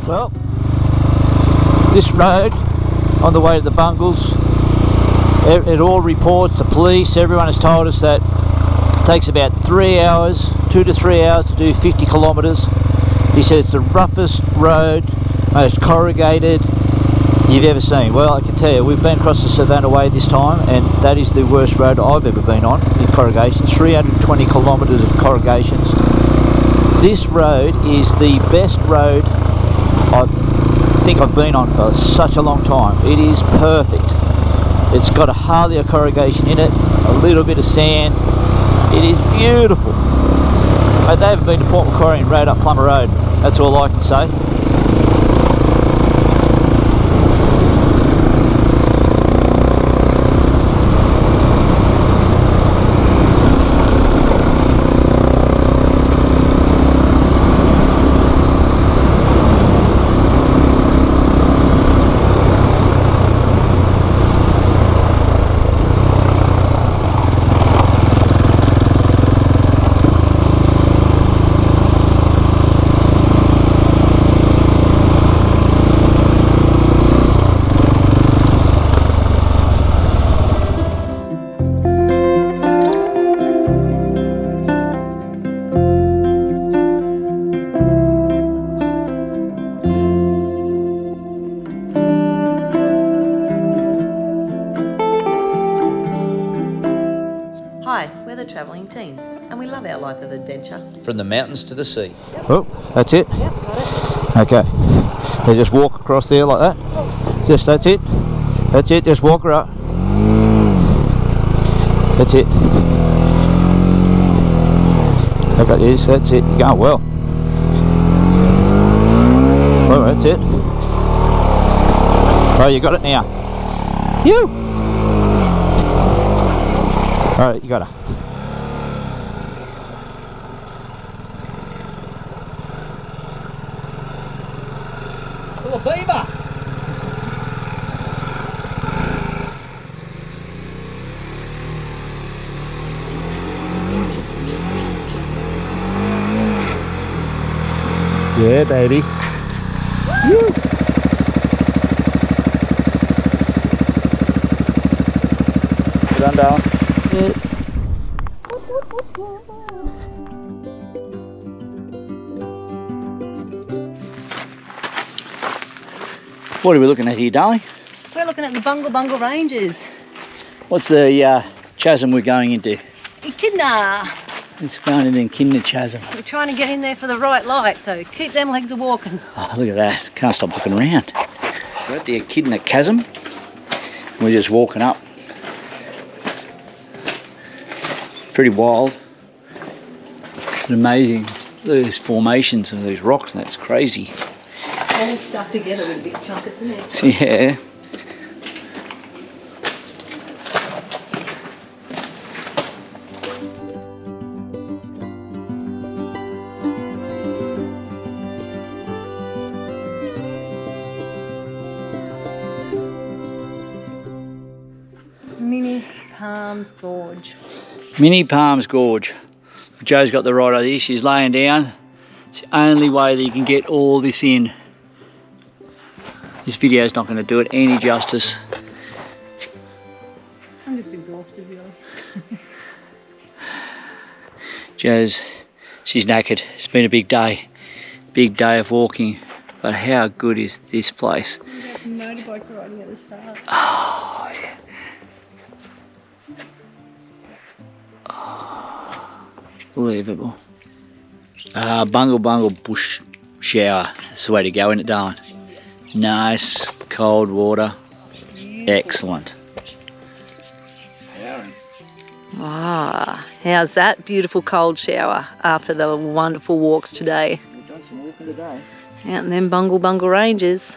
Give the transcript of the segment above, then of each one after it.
Well, this road on the way to the Bungles, it all reports, the police, everyone has told us that it takes about 3 hours, 2 to 3 hours to do 50 kilometres. He said it's the roughest road, most corrugated you've ever seen. Well, I can tell you, we've been across the Savannah Way this time, and that is the worst road I've ever been on in corrugations. 320 kilometres of corrugations. This road is the best road I think I've been on for such a long time. It is perfect. It's got a hardly a corrugation in it, a little bit of sand. It is beautiful. But they haven't been to Port Macquarie and rode up Plummer Road. That's all I can say. Hi, we're the Travelling Teens, and we love our life of adventure. From the mountains to the sea. Yep. Oh, that's it? Yep, got it. Okay. They just walk across there like that. Just, that's it. That's it, just walk right. That's it. I got this, that's it. You're going well. Oh, that's it. Oh, you got it now. You! Alright, you got it. Oh, beaver! Yeah, baby. Woo! Get on down. Yeah. What are we looking at here, darling? We're looking at the Bungle Bungle ranges. What's the chasm we're going into? Echidna. It's going into the Echidna chasm. We're trying to get in there for the right light, so keep them legs a walking. Oh, look at that. Can't stop looking around. We're at the Echidna chasm. We're just walking up. Pretty wild. It's amazing. Look at these formations of these rocks, and that's crazy. All stuck together with a big chunk of cement. Yeah. Mini Palms Gorge. Mini Palms Gorge. Joe's got the right idea. She's laying down. It's the only way that you can get all this in. This video's not going to do it any justice. I'm just exhausted, really. She's knackered. It's been a big day. Big day of walking. But how good is this place? We got motorbike riding at the start. Oh, yeah. Oh, unbelievable. Bungle Bungle bush shower. That's the way to go, isn't it, darling? Nice, cold water. Excellent. Ah, how's that beautiful cold shower after the wonderful walks today? We've done some walking today. Out in them Bungle Bungle ranges.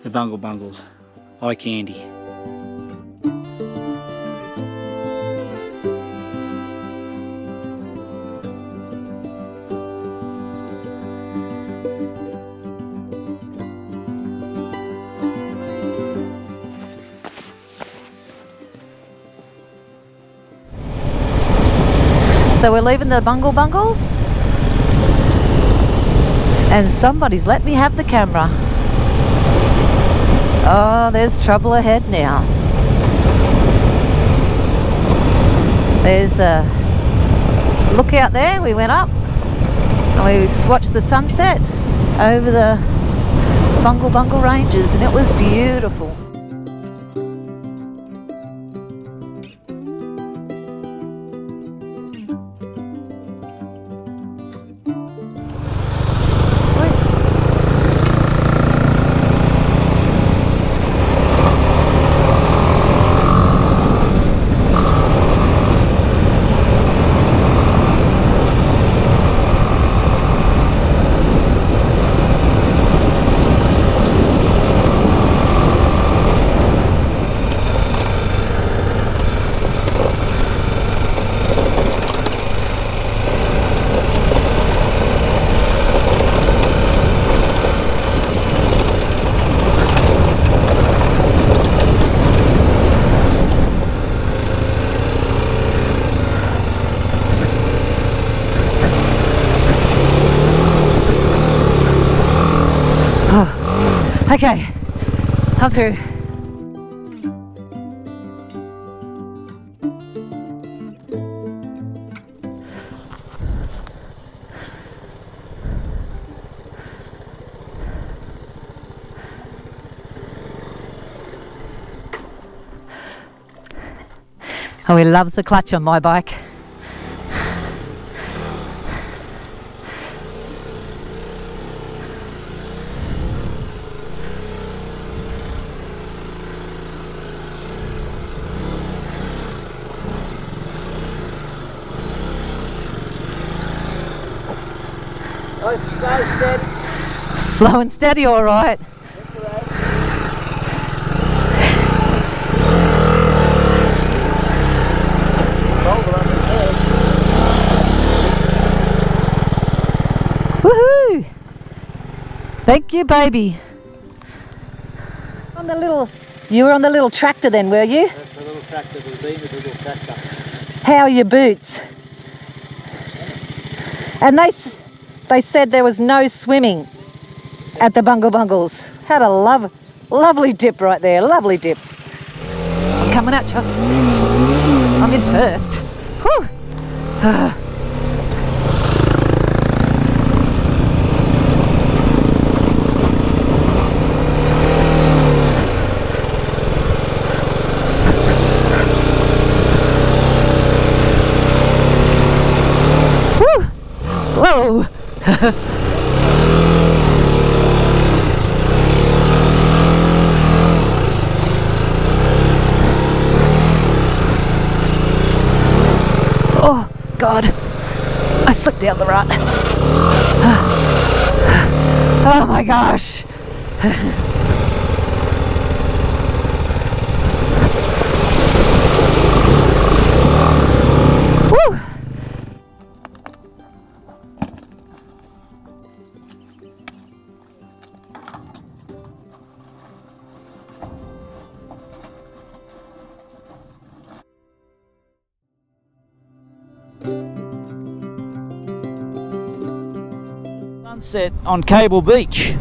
The Bungle Bungles, eye candy. So we're leaving the Bungle Bungles, and somebody's let me have the camera. Oh, there's trouble ahead now. There's the lookout there. We went up and we watched the sunset over the Bungle Bungle ranges, and it was beautiful. Okay, I'm through. Oh, he loves the clutch on my bike. Oh, slow, steady. Slow and steady, all right. Woohoo! Thank you, baby. On the little, you were on the little tractor then, were you? That's the little tractor, the Bmw little tractor. How are your boots? And they said there was no swimming at the Bungle Bungles. Had a lovely dip right there, lovely dip. I'm coming at you. I'm in first. Whew. Whoa! Oh God! I slipped down the rut. Oh my gosh! Woo! Sunset on Cable Beach.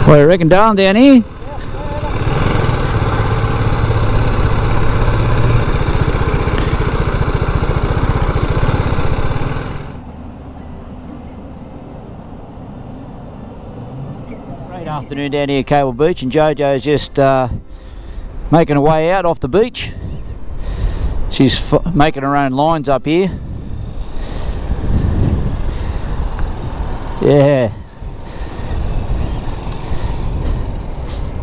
What do you reckon, darling, down here? Great afternoon down here at Cable Beach, and Jojo's just making her way out off the beach. She's making her own lines up here. Yeah.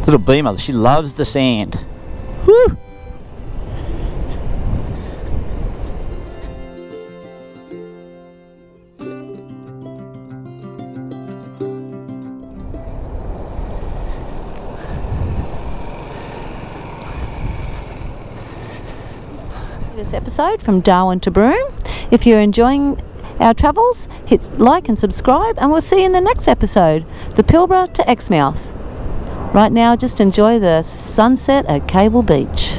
Little Beamer, she loves the sand. Woo! This episode from Darwin to Broome. If you're enjoying our travels, hit like and subscribe, and we'll see you in the next episode, the Pilbara to Exmouth. Right now, just enjoy the sunset at Cable Beach.